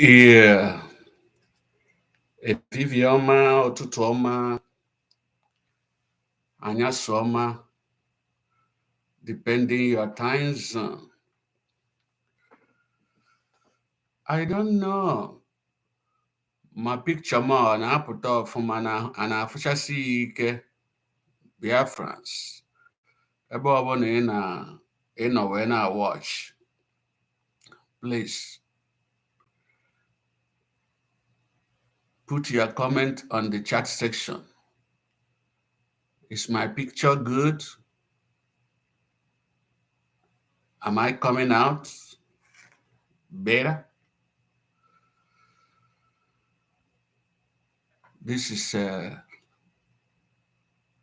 Yeah, efifie ọma, ụtụtụ ọma, anyasị ọma, depending your time zone. I don't know. My picture ma ọ na-apụta ọfụma a na-afụchasị ya ike Biafran'S. Ebe ọbụla ị nọ wee na-watch, please put your comment on the chat section. Is my picture good? Am I coming out better? This is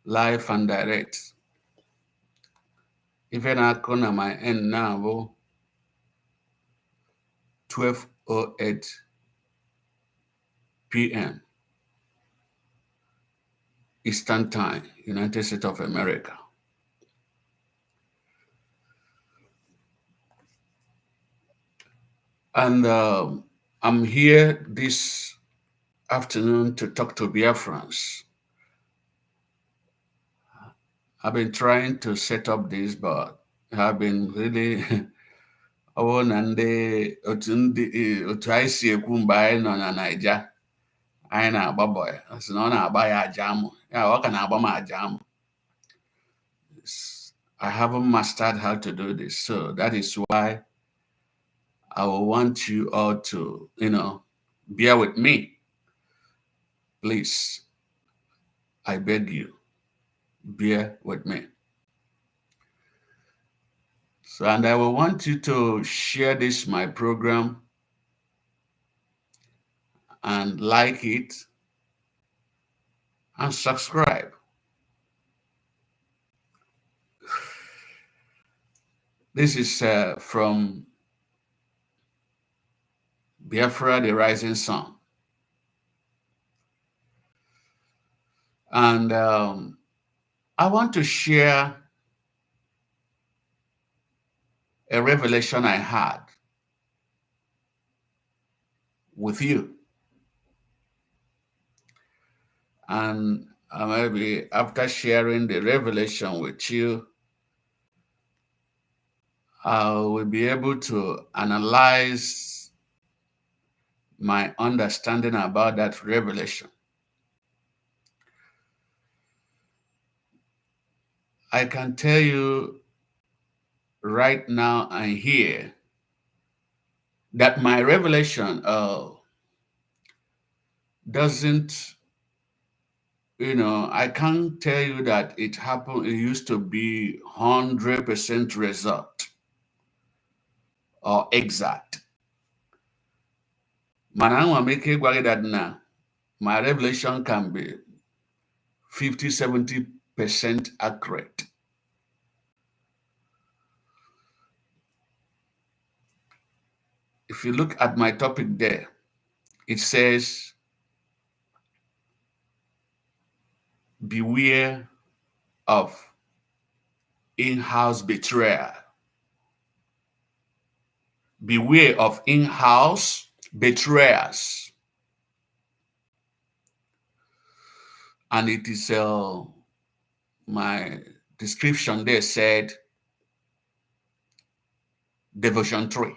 live and direct. Even I come at my end now, 12:08 p.m. Eastern Time, United States of America. And I'm here this afternoon to talk to Biafran'S. I've been trying to set up this, but I've been really otu anyị si ekwu mgbe anyị nọ na Naija anyị na-agba boy sị na ọ na-agba ya aja amụ ya ọ ka na-agba m aja amụ. I haven't mastered how to do this, so that is why I will want you all to, bear with me. Please, I beg you, bear with me. So, and I will want you to share this, my program, and like it, and subscribe. This is from Biafra, the Rising Sun. And I want to share a revelation I had with you. And maybe after sharing the revelation with you, I will be able to analyze my understanding about that revelation. I can tell you right now and here that my revelation doesn't, I can't tell you that it happened, it used to be 100% result or exact. Manangwa make that now. My revelation can be 50-70% accurate. If you look at my topic there, it says, beware of in-house betrayal. Beware of in-house betrayers. And it is my description there said, Devotion 3.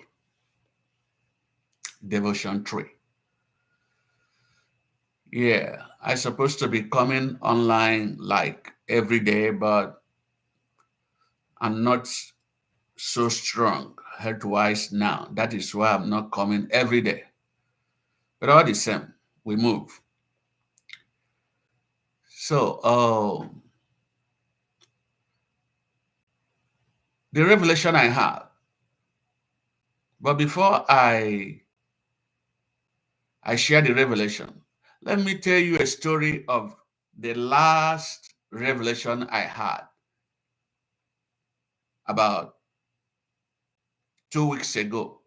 Devotion 3. Yeah, I'm supposed to be coming online like every day, but I'm not so strong health-wise now. That is why I'm not coming every day. But all the same, we move. So, the revelation I have. But before I share the revelation, let me tell you a story of the last revelation I had about 2 weeks ago.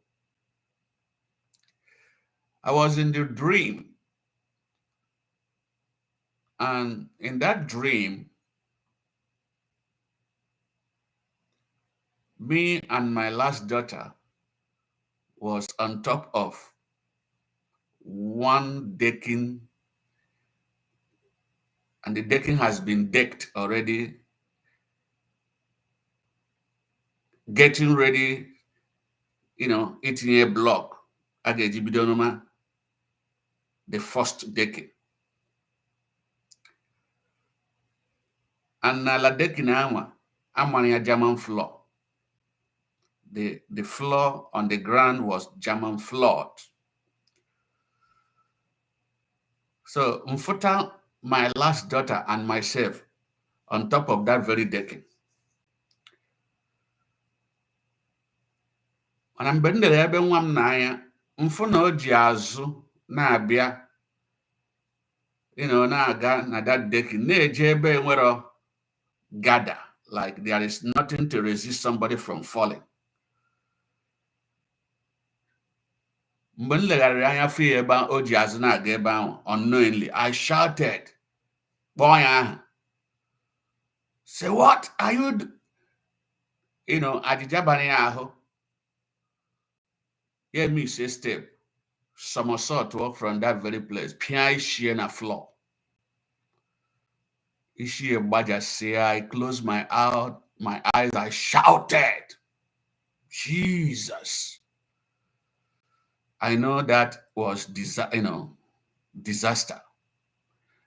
I was in the dream, and in that dream, me and my last daughter was on top of one decking, and the decking has been decked already, getting ready, eating a block. The first decking. And na la decking a German floor. The floor on the ground was German floored. So Mfuta, my last daughter, and myself on top of that very decking. Mana mgbe m lere ebe nwa m n'anya, mfụ na o ji azụ na-abịa, na-aga na that decking, na-eje ebe nwere gather, like there is nothing to resist somebody from falling. Mgbe m legharịrị anya fụ ya ebe o ji azụ na-aga ebe ahụ, unknowingly, I shouted, kpọọ ya aha. Say, what are you ajịja bara ya ahụ. Hear me say step, somersault walk from that very place, pia ishi na floor. Ishi say, I closed my eyes, I shouted, Jesus. I know that was disaster.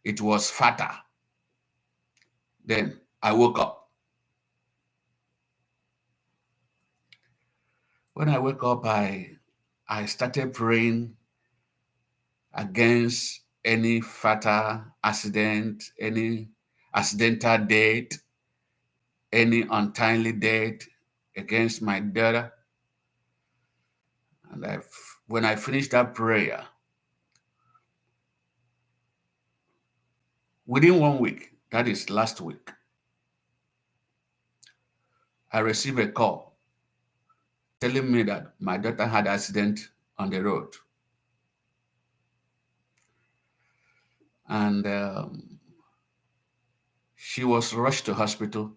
It was fatal. Then I woke up. When I woke up, I started praying against any fatal accident, any accidental death, any untimely death against my daughter. And when I finished that prayer, within 1 week, that is last week, I received a call telling me that my daughter had an accident on the road. And she was rushed to hospital.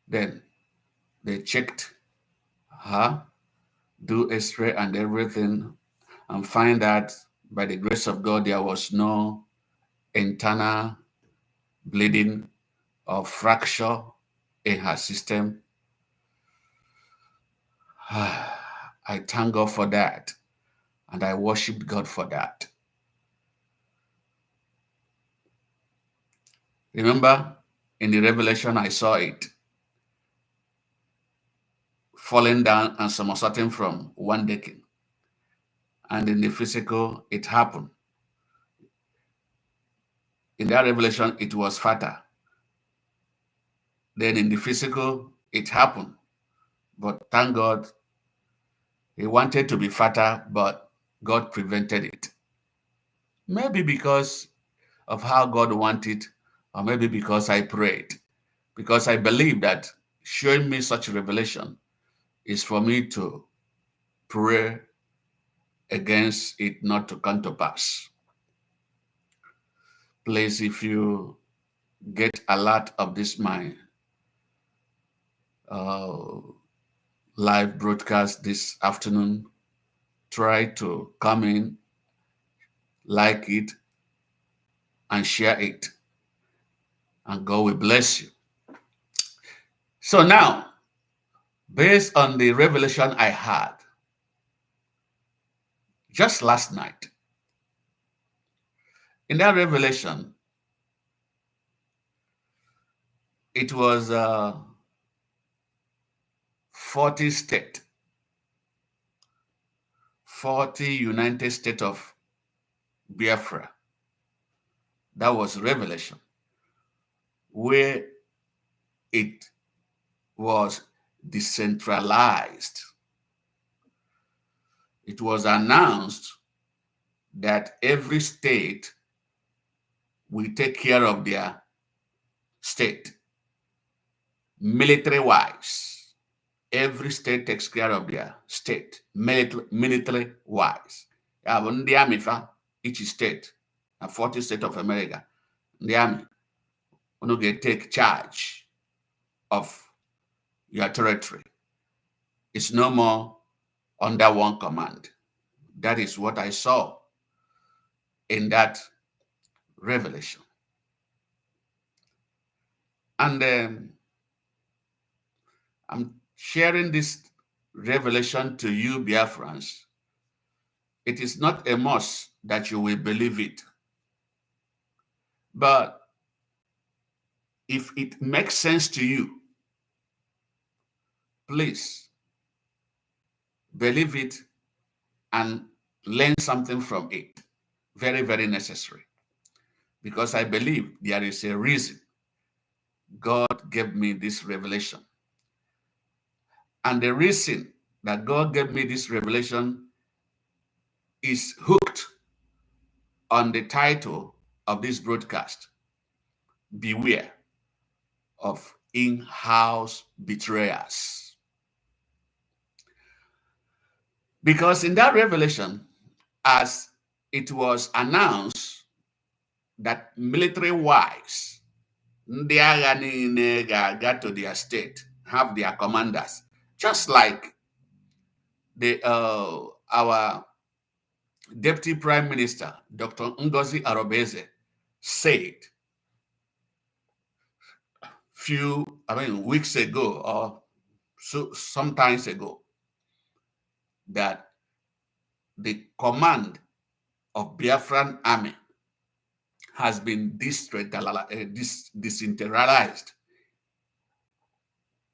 Then they checked her, do X-ray and everything, and find that by the grace of God, there was no internal bleeding or fracture in her system. I thank God for that, and I worshiped God for that. Remember, in the Revelation, I saw it falling down and somersaulting from one decking. And in the physical, it happened. In that Revelation, it was fatal. Then in the physical, it happened. But thank God, he wanted to be fatal, but God prevented it. Maybe because of how God wanted, or maybe because I prayed. Because I believe that showing me such revelation is for me to pray against it not to come to pass. Please, if you get a lot of this my live broadcast this afternoon, try to come in, like it, and share it. And God will bless you. So now, based on the revelation I had just last night, in that revelation, it was 40 states, 40 United States of Biafra. That was revelation, where it was decentralized. It was announced that every state will take care of their state, military-wise. Every state takes care of their state, military-wise. The army for each state, 40 states of America, the army, take charge of your territory. It's no more under one command. That is what I saw in that revelation. And I'm sharing this revelation to you, Biafran'S. It is not a must that you will believe it. But if it makes sense to you, please believe it and learn something from it. Very, very necessary. Because I believe there is a reason God gave me this revelation. And the reason that God gave me this revelation is hooked on the title of this broadcast: Beware of in-house betrayers. Because in that revelation, as it was announced that military-wise, ndị agha niile ga to their state, have their commanders, just like our Deputy Prime Minister, Dr. Ngozi Arobeze, said weeks ago or some times ago, that the command of Biafran army has been decentralized.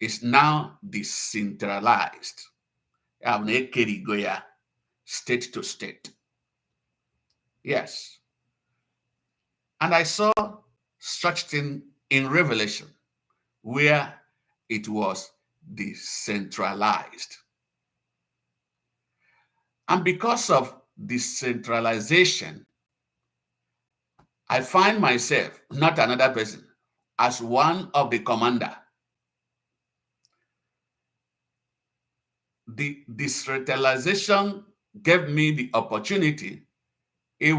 It's now decentralized. State to state. Yes. And I saw such thing in Revelation where it was decentralized. And because of decentralization, I find myself, not another person, as one of the commander. The decentralization gave me the opportunity in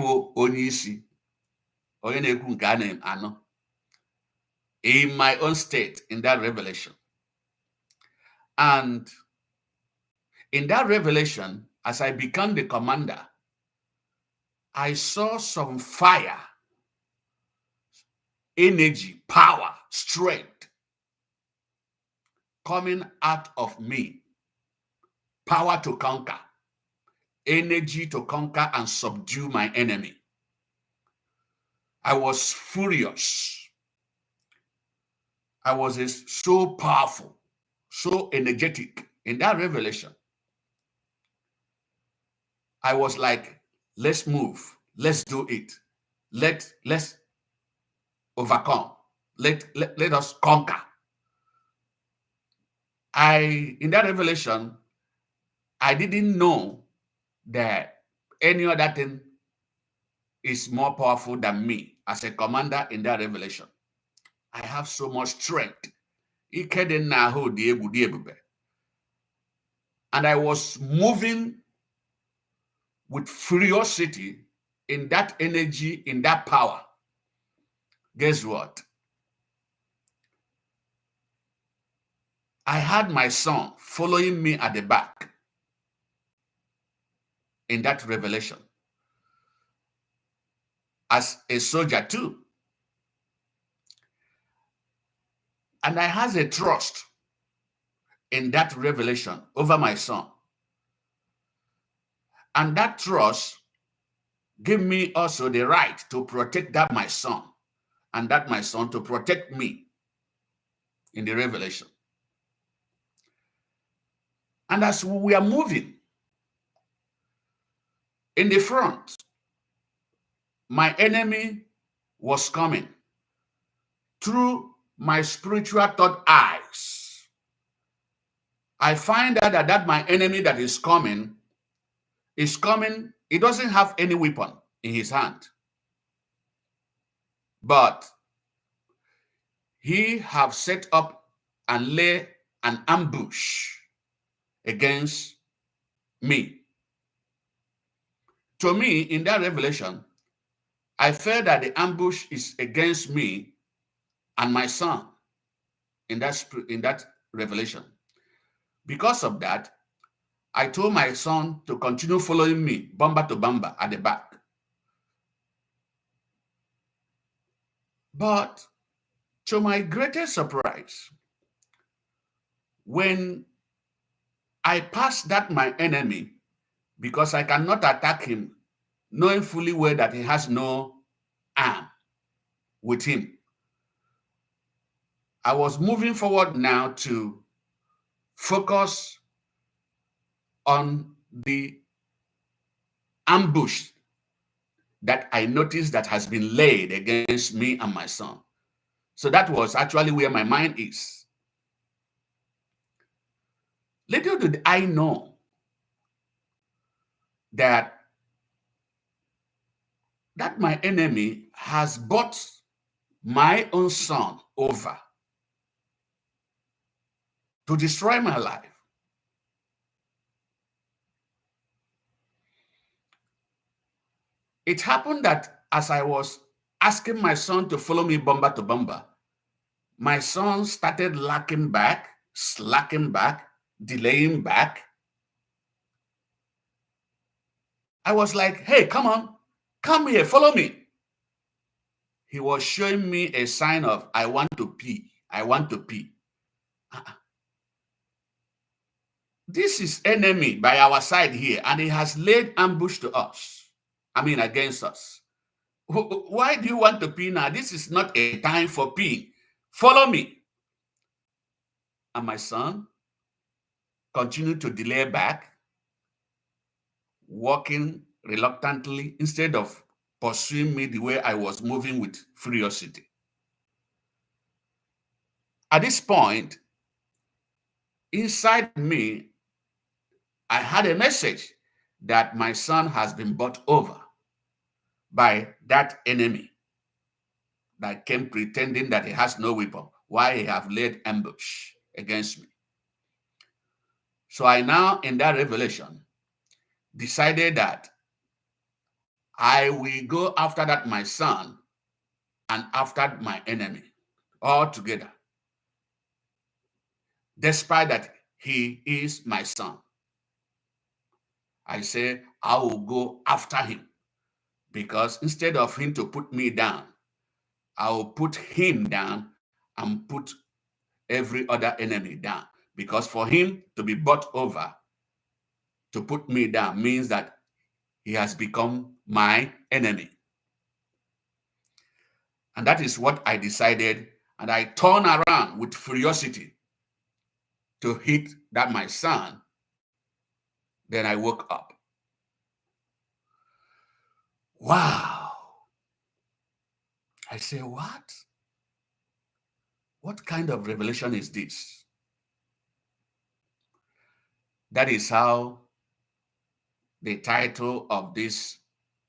my own state in that revelation. And in that revelation, as I became the commander, I saw some fire, energy, power, strength coming out of me. Power to conquer, energy to conquer and subdue my enemy. I was furious. I was so powerful, so energetic in that revelation. I was like, let's move, let's do it. Let's overcome. Let us conquer. In that revelation, I didn't know that any other thing is more powerful than me as a commander in that revelation. I have so much strength. And I was moving with furiosity in that energy, in that power. Guess what? I had my son following me at the back in that revelation as a soldier too. And I had a trust in that revelation over my son. And that trust gave me also the right to protect that my son, and that my son to protect me in the revelation. And as we are moving in the front, my enemy was coming through my spiritual third eyes. I find out that my enemy that is coming, he doesn't have any weapon in his hand. But he have set up and lay an ambush against me. To me, in that revelation, I felt that the ambush is against me and my son in that revelation. Because of that, I told my son to continue following me, bumper to bumper at the back. But to my greatest surprise, when I passed that my enemy, because I cannot attack him, knowing fully well that he has no arm with him, I was moving forward now to focus on the ambush that I noticed that has been laid against me and my son. So that was actually where my mind is. Little did I know that my enemy has brought my own son over to destroy my life. It happened that as I was asking my son to follow me bumper to bumper, my son started lacking back, slacking back, delaying back. I was like, hey, come on, come here, follow me. He was showing me a sign of, I want to pee, I want to pee. This is enemy by our side here, and he has laid ambush to us. I mean, against us. Why do you want to pee now? This is not a time for peeing. Follow me. And my son continued to delay back, walking reluctantly instead of pursuing me the way I was moving with furiosity. At this point, inside me, I had a message that my son has been bought over by that enemy that came pretending that he has no weapon, while he have laid ambush against me. So I now, in that revelation, decided that I will go after that my son and after my enemy all together, despite that he is my son. I say I will go after him, because instead of him to put me down, I will put him down and put every other enemy down. Because for him to be bought over, to put me down, means that he has become my enemy. And that is what I decided. And I turned around with curiosity to hit that my son. Then I woke up. Wow. I say, what? What kind of revelation is this? That is how the title of this,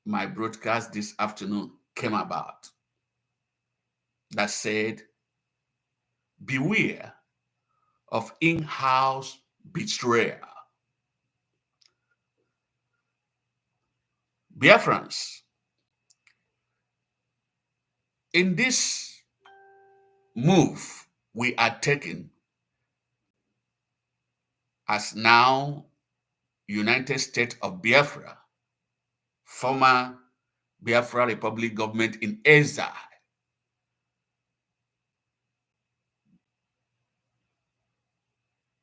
my broadcast this afternoon, came about. That said, beware of in-house betrayal. Biafran'S, in this move we are taking as now United States of Biafra, former Biafra Republic government in exile,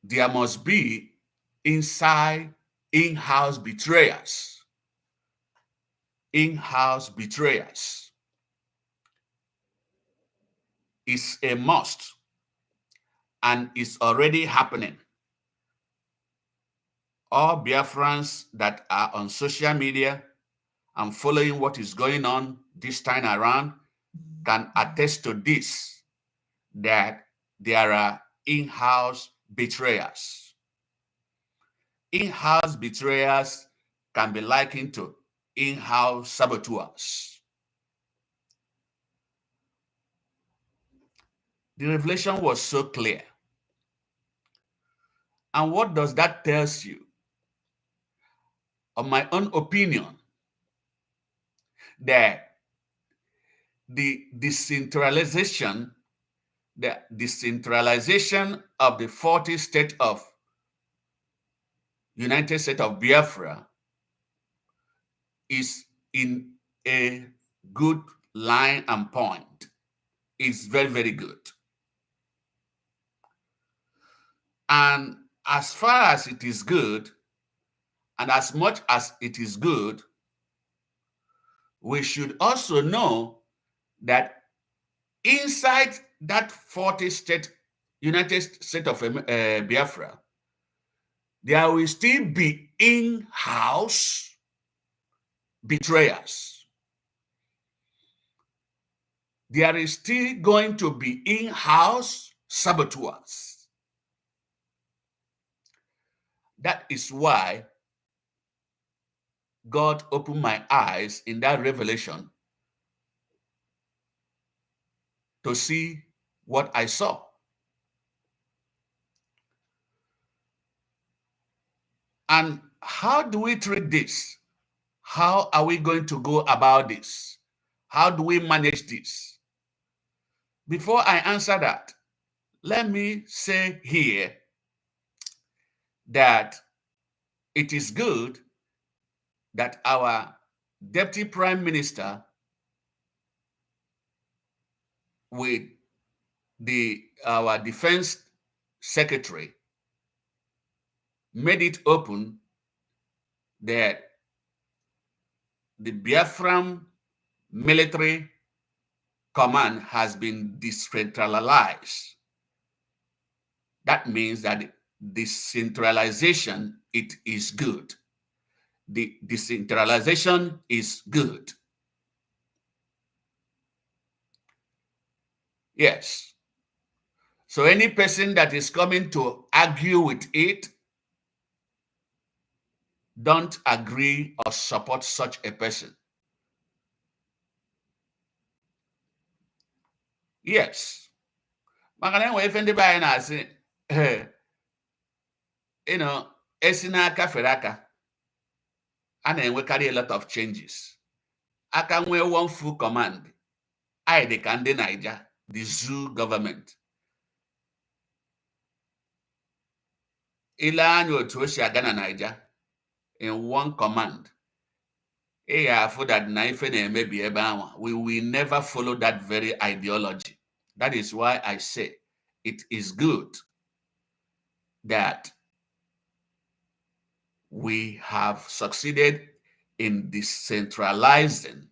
there must be in-house betrayers. In-house betrayers is a must and is already happening. All Biafrans that are on social media and following what is going on this time around can attest to this, that there are in-house betrayers. In-house betrayers can be likened to in-house saboteurs. The revelation was so clear. And what does that tell you? Of my own opinion, that the decentralization of the 40 states of United States of Biafra is in a good line and point. It's very, very good. And as far as it is good, and as much as it is good, we should also know that inside that 40 state, United States of Biafra, there will still be in-house betrayers. There is still going to be in-house saboteurs. That is why God opened my eyes in that revelation to see what I saw. And how do we treat this? How are we going to go about this? How do we manage this? Before I answer that, let me say here that it is good that our Deputy Prime Minister with our Defense Secretary made it open that the Biafran military command has been decentralized. That means that decentralization, it is good. The decentralization is good. Yes. So any person that is coming to argue with it, don't agree or support such a person. Yes. Maka na enwe ife ndị be anyị na-asị, esi n'aka fere aka, a na-enwekarị a lot of changes. Aka nwee one full command, anyị dị ka ndị Naija, the zoo government. Ile anya otu o si aga na Naija in one command, ị ga-afụ that na ife na-emebi ebe ahụ. We will never follow that very ideology. That is why I say it is good that we have succeeded in decentralizing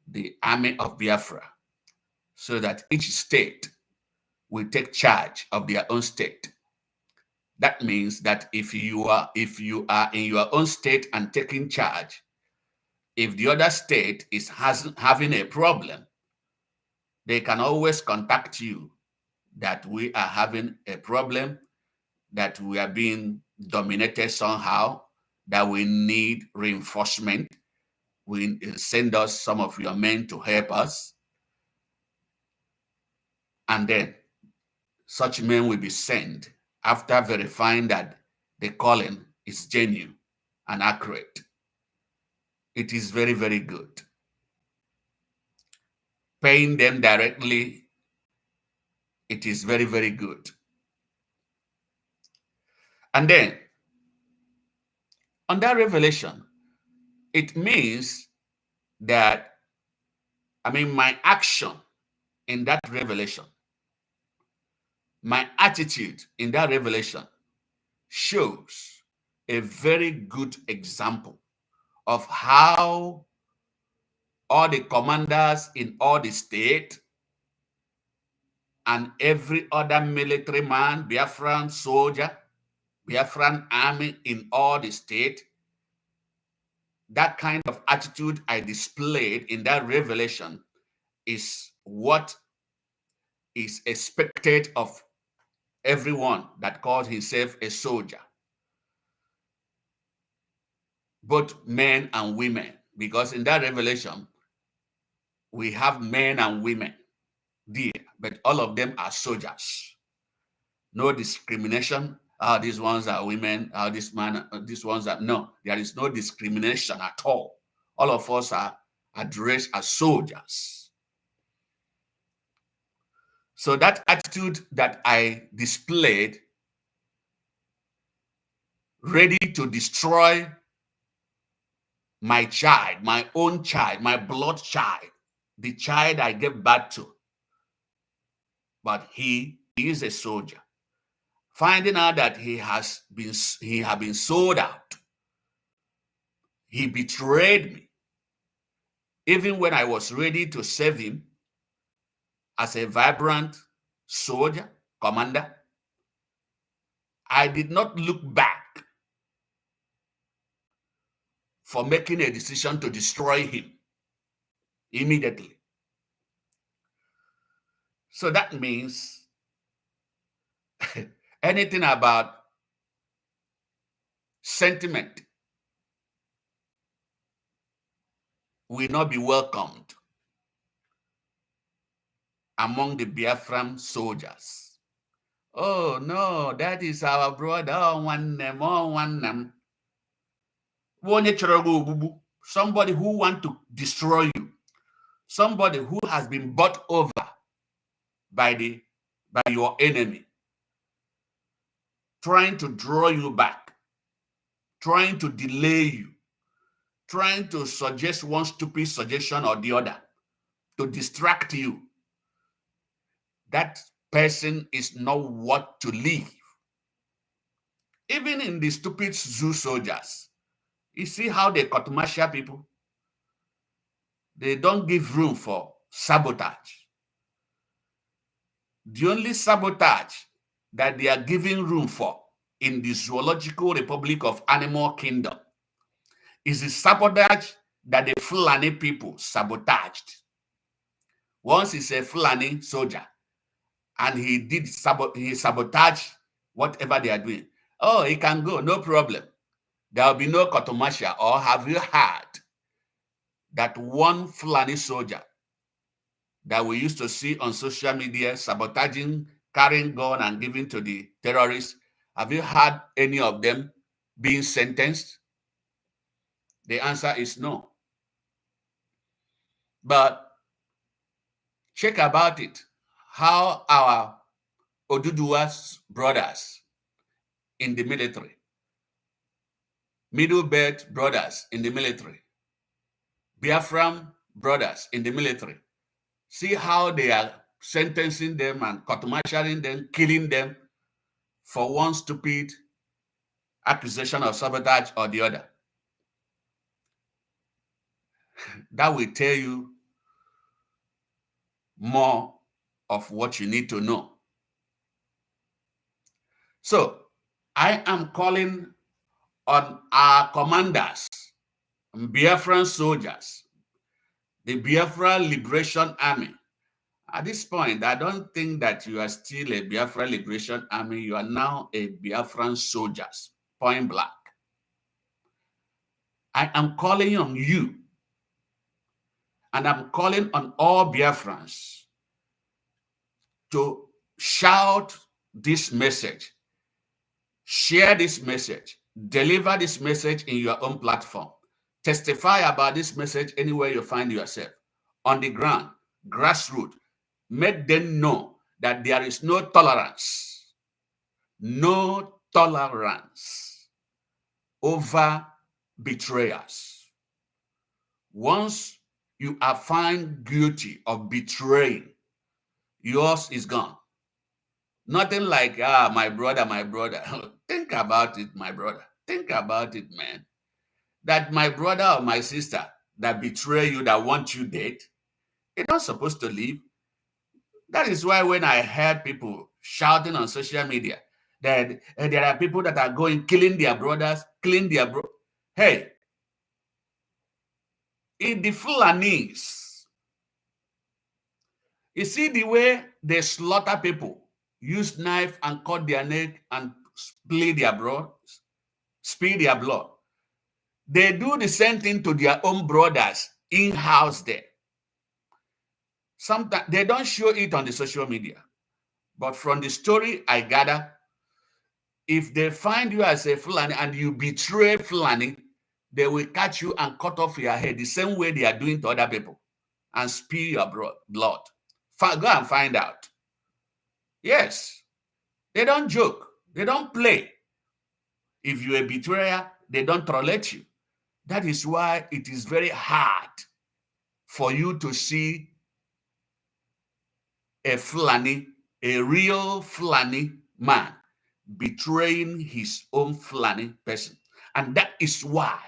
the army of Biafra so that each state will take charge of their own state. That means that if you are in your own state and taking charge, if the other state is having a problem, they can always contact you that we are having a problem, that we are being dominated somehow, that we need reinforcement. We send us some of your men to help us. And then such men will be sent after verifying that the calling is genuine and accurate. It is very, very good. Paying them directly, it is very, very good. And then, on that revelation, it means that, my action in that revelation, my attitude in that revelation shows a very good example of how all the commanders in all the state and every other military man, Biafran soldier, Biafran army in all the state, that kind of attitude I displayed in that revelation is what is expected of everyone that calls himself a soldier, both men and women, because in that revelation, we have men and women there, but all of them are soldiers. No discrimination. These ones are women. These ones are, no, there is no discrimination at all. All of us are addressed as soldiers. So that attitude that I displayed ready to destroy my child, my own child, my blood child, the child I gave birth to. But he is a soldier. Finding out that he had been sold out. He betrayed me. Even when I was ready to save him as a vibrant soldier, commander, I did not look back for making a decision to destroy him immediately. So that means anything about sentiment will not be welcomed among the Biafran soldiers. Oh no, that is our brother. Oh, one name, oh, one name. Somebody who wants to destroy you, somebody who has been bought over by your enemy, trying to draw you back, trying to delay you, trying to suggest one stupid suggestion or the other to distract you. That person is not what to leave. Even in the stupid zoo soldiers, you see how they court-martial people? They don't give room for sabotage. The only sabotage that they are giving room for in the Zoological Republic of Animal Kingdom is the sabotage that the Fulani people sabotaged. Once he's a Fulani soldier and he sabotaged whatever they are doing. Oh, he can go, no problem. There will be no court-martial. Or have you heard that one Fulani soldier that we used to see on social media sabotaging, carrying gun and giving to the terrorists, have you heard any of them being sentenced? The answer is no. But check about it, how our Oduduwa's brothers in the military, Middle Belt brothers in the military, Biafran brothers in the military, see how they are sentencing them and court-martialing them, killing them for one stupid accusation of sabotage or the other. That will tell you more of what you need to know. So I am calling on our commanders, Biafran soldiers, the Biafra Liberation Army. At this point, I don't think that you are still a Biafra Liberation Army. You are now a Biafran soldiers, point blank. I am calling on you, and I'm calling on all Biafrans to shout this message, share this message, deliver this message in your own platform, testify about this message anywhere you find yourself, on the ground, grassroots. Make them know that there is no tolerance over betrayers. Once you are found guilty of betraying, yours is gone. Nothing like, my brother. Think about it, my brother. Think about it, man. That my brother or my sister that betray you, that want you dead, they're not supposed to live. That is why when I heard people shouting on social media that there are people that are killing their brothers, hey, in the Fulanese, you see the way they slaughter people, use knife and cut their neck and spill their blood. They do the same thing to their own brothers in-house there. Sometimes they don't show it on the social media, but from the story I gather, if they find you as a Fulani and you betray Fulani, they will catch you and cut off your head the same way they are doing to other people and spill your blood. Go and find out. Yes, they don't joke. They don't play. If you're a betrayer, they don't tolerate you. That is why it is very hard for you to see a Fulani, a real Fulani man betraying his own Fulani person. And that is why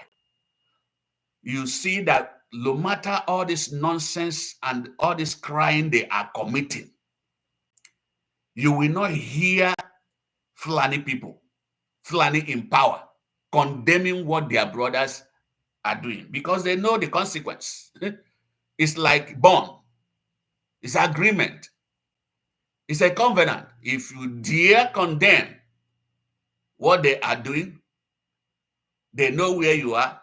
you see that no matter all this nonsense and all this crime they are committing, you will not hear Fulani people, Fulani in power, condemning what their brothers are doing because they know the consequence. It's like bond, it's agreement, it's a covenant. If you dare condemn what they are doing, they know where you are,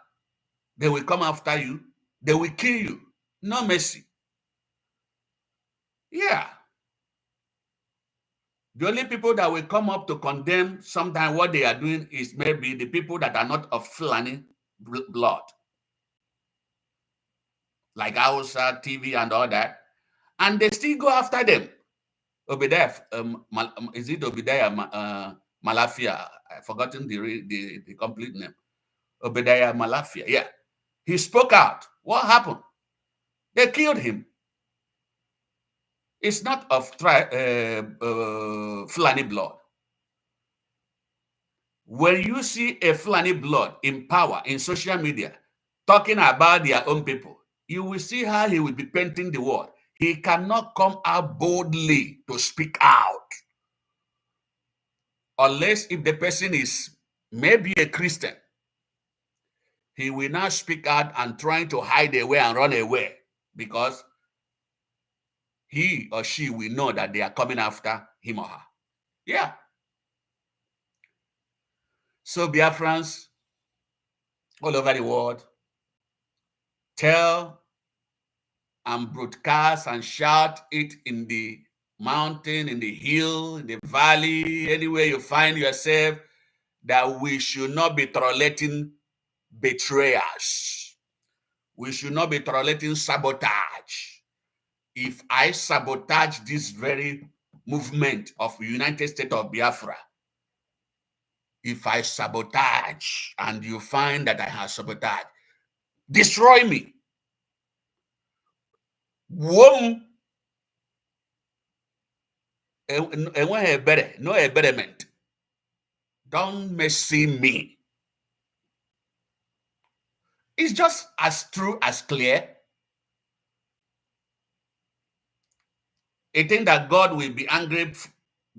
they will come after you, they will kill you. No mercy. Yeah. The only people that will come up to condemn sometimes what they are doing is maybe the people that are not of Fulani blood, like Hausa, TV, and all that. And they still go after them. Obadiah, is it Obadiah Malafia? I've forgotten the complete name. Obadiah Malafia, yeah. He spoke out. What happened? They killed him. It's not of Fulani blood. When you see a Fulani blood in power in social media talking about their own people, you will see how he will be painting the world. He cannot come out boldly to speak out unless if the person is maybe a Christian. He will not speak out and trying to hide away and run away because he or she will know that they are coming after him or her. Yeah. So Biafran'S all over the world, tell and broadcast and shout it in the mountain, in the hill, in the valley, anywhere you find yourself, that we should not be tolerating betrayers. We should not be tolerating sabotage. If I sabotage this very movement of United States of Biafra, if I sabotage and you find that I have sabotaged, destroy me. Wom no betterment. Don't mess me. It's just as true as clear. You think that God will be angry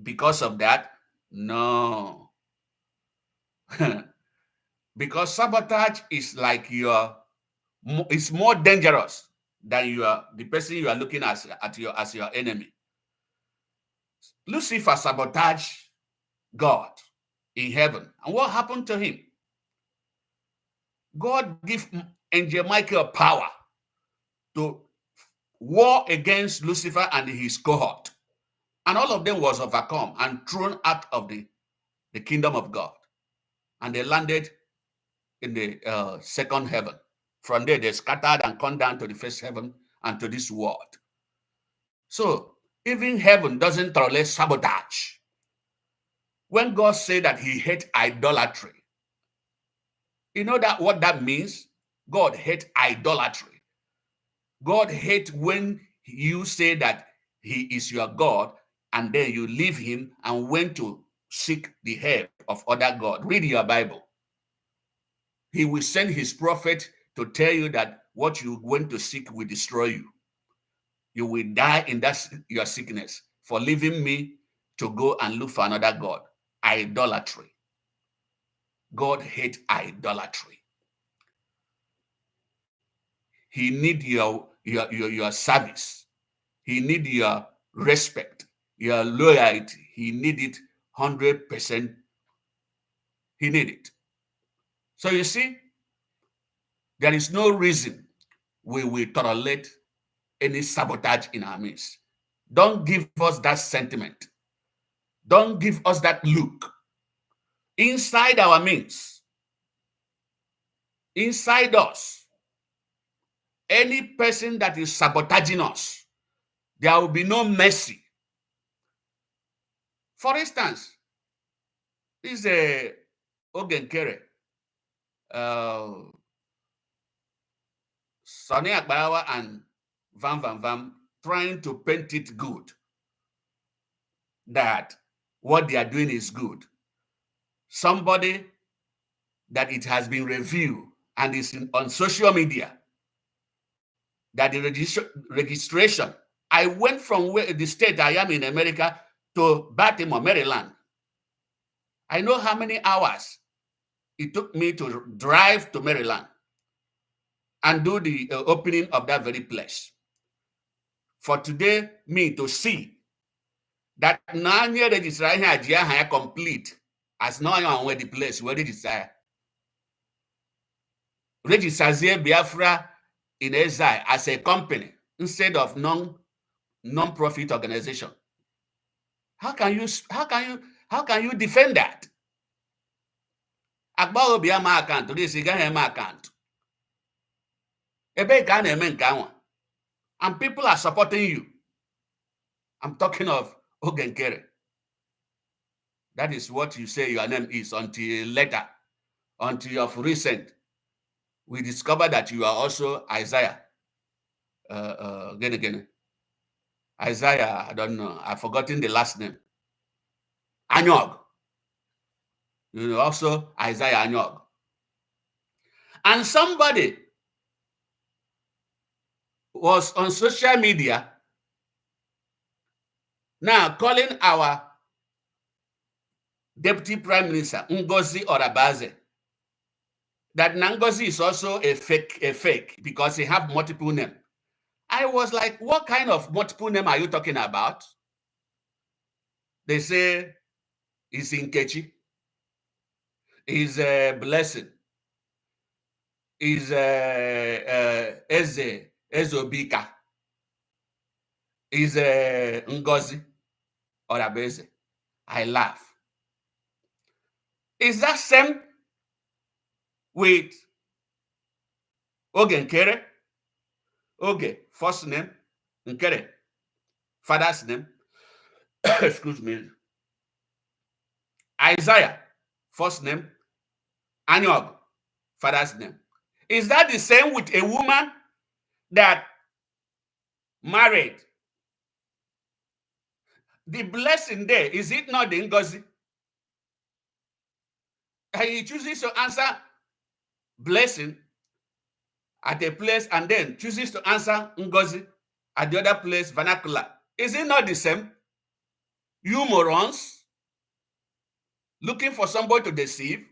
because of that? No. Because sabotage is like it's more dangerous than the person you are looking at as your enemy. Lucifer sabotaged God in heaven. And what happened to him? God gave Angel Michael power to war against Lucifer and his cohort. And all of them was overcome and thrown out of the kingdom of God. And they landed in the second heaven. From there, they scattered and come down to the first heaven and to this world. So even heaven doesn't tolerate sabotage. When God said that he hates idolatry, you know that what that means? God hates idolatry. God hates when you say that he is your God and then you leave him and went to seek the help of other God. Read your Bible. He will send his prophet to tell you that what you went to seek will destroy you. You will die in your sickness for leaving me to go and look for another God. Idolatry. God hates idolatry. He needs your service. He needs your respect, your loyalty. He needs it 100%. He needs it. So you see, there is no reason we will tolerate any sabotage in our midst. Don't give us that sentiment. Don't give us that look. Inside our midst, inside us, any person that is sabotaging us, there will be no mercy. For instance, this Ogenkere, Sonny Agbawa and Vam trying to paint it good, that what they are doing is good. Somebody that it has been reviewed and is on social media, that the registration, I went from the state I am in America to Baltimore, Maryland. I know how many hours it took me to drive to Maryland and do the opening of that very place. For today, me to see that now near registration here complete as now on where the place where it is register Biafra in exile as a company instead of non-profit organization. How can you defend that? Agbago bia ma account this again my account. Ebe ka na-eme nke anwa. And people are supporting you. I'm talking of Ogenkere. That is what you say your name is until later, until of recent. We discovered that you are also Isaiah. Isaiah, I don't know. I've forgotten the last name. Anyog. You know, also Isaiah Anyog. And somebody was on social media now calling our Deputy Prime Minister, Ngozi Orabaze, that Ngozi is also a fake because he have multiple names. I was like, what kind of multiple name are you talking about? They say it's Nkechi, is a blessing, is Ezobika, is Ngozi Orabeze. I laugh. Is that same with Ogenkere? Oge, first name, Nkere, father's name. Excuse me. Isaiah, first name. Anyog, father's name. Is that the same with a woman that married? The blessing there, is it not the Ngozi? He chooses to answer blessing at a place and then chooses to answer Ngozi at the other place, vernacular. Is it not the same? You morons looking for somebody to deceive.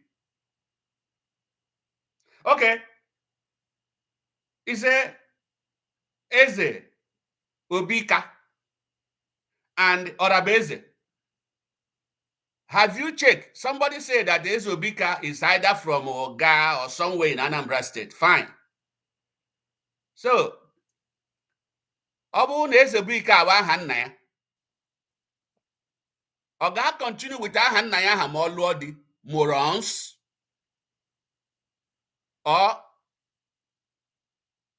Okay. Is a Eze Obika and Orabeze. Have you checked? Somebody said that the Eze Obika is either from Oga or somewhere in Anambra State. Fine. So, Obu Eze Obika wa hanna. Oga continue with our hanna ya hamolwodi morons, or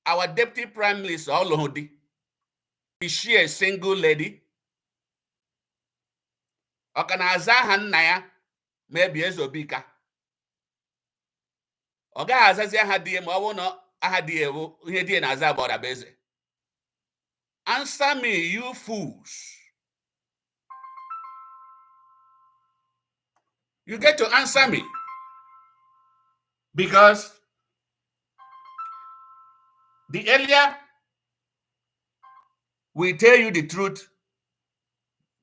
our Deputy Prime Minister Olohodi. Is she a single lady? Or can Aza maybe Ezobika? Oga Azazia Hadie Mawono Ahadie Hedi and Azabora Beze. Answer me, you fools. You get to answer me. Because the earlier we tell you the truth,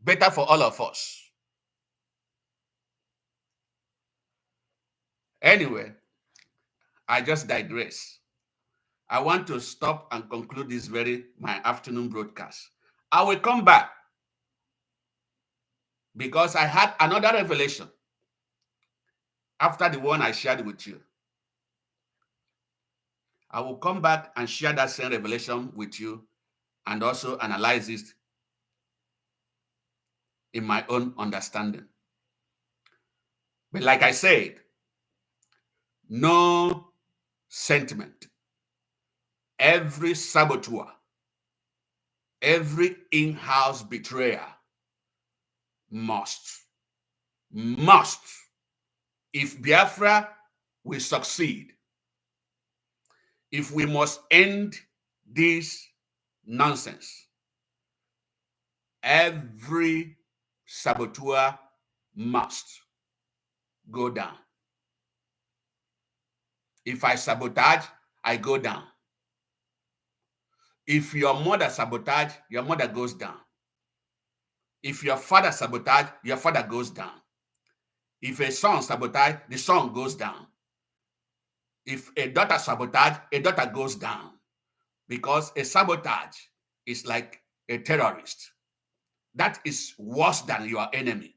better for all of us. Anyway, I just digress. I want to stop and conclude my afternoon broadcast. I will come back because I had another revelation after the one I shared with you. I will come back and share that same revelation with you and also analyze it in my own understanding. But like I said, no sentiment. Every saboteur, every in-house betrayer must if Biafra will succeed, if we must end this nonsense, every saboteur must go down. If I sabotage, I go down. If your mother sabotage, your mother goes down. If your father sabotage, your father goes down. If a son sabotage, the son goes down. If a daughter sabotage, a daughter goes down. Because a sabotage is like a terrorist. That is worse than your enemy.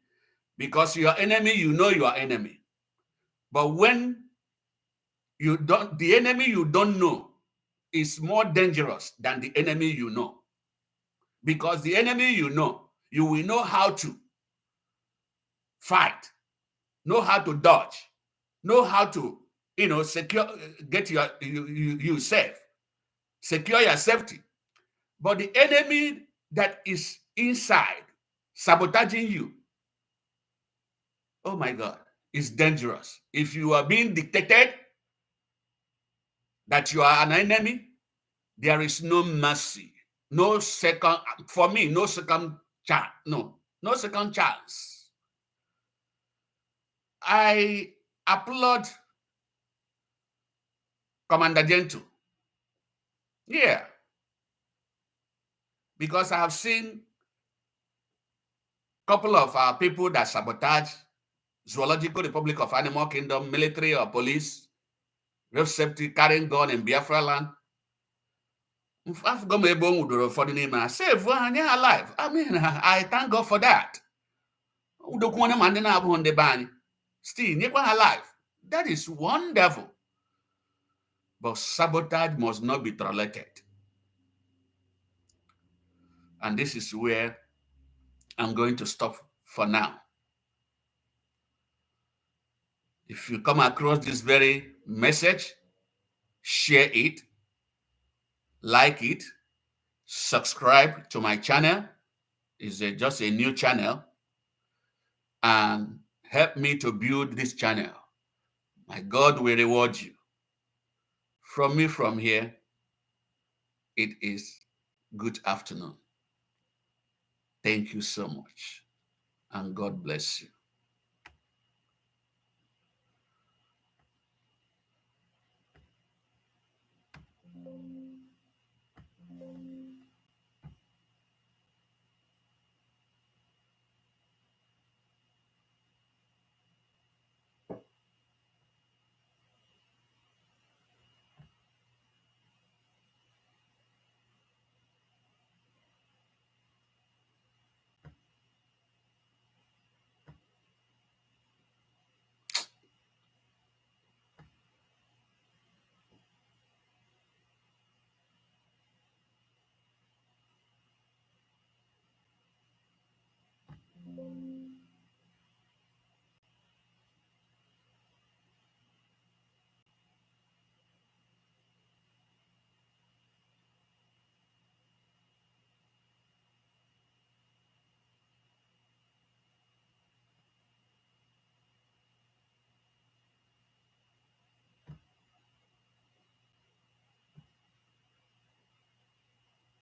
Because your enemy, you know your enemy. But when you don't, the enemy you don't know is more dangerous than the enemy you know. Because the enemy you know, you will know how to fight, know how to dodge, know how to, secure, get you safe, secure your safety. But the enemy that is inside sabotaging you, oh my God, is dangerous. If you are being dictated that you are an enemy, there is no mercy, no second, for me, no second chance, no second chance. I applaud Commander Gentle. Yeah. Because I have seen a couple of people that sabotage Zoological Republic of Animal Kingdom, military or police, road safety, carrying gun in Biafra land. I've got my bone with for the name. I save one alive. I mean, I thank God for that. Still, alive. That is wonderful. But sabotage must not be tolerated. And this is where I'm going to stop for now. If you come across this very message, share it, like it, subscribe to my channel. It's just a new channel, and help me to build this channel. My God will reward you. From me from here, it is good afternoon. Thank you so much, and God bless you.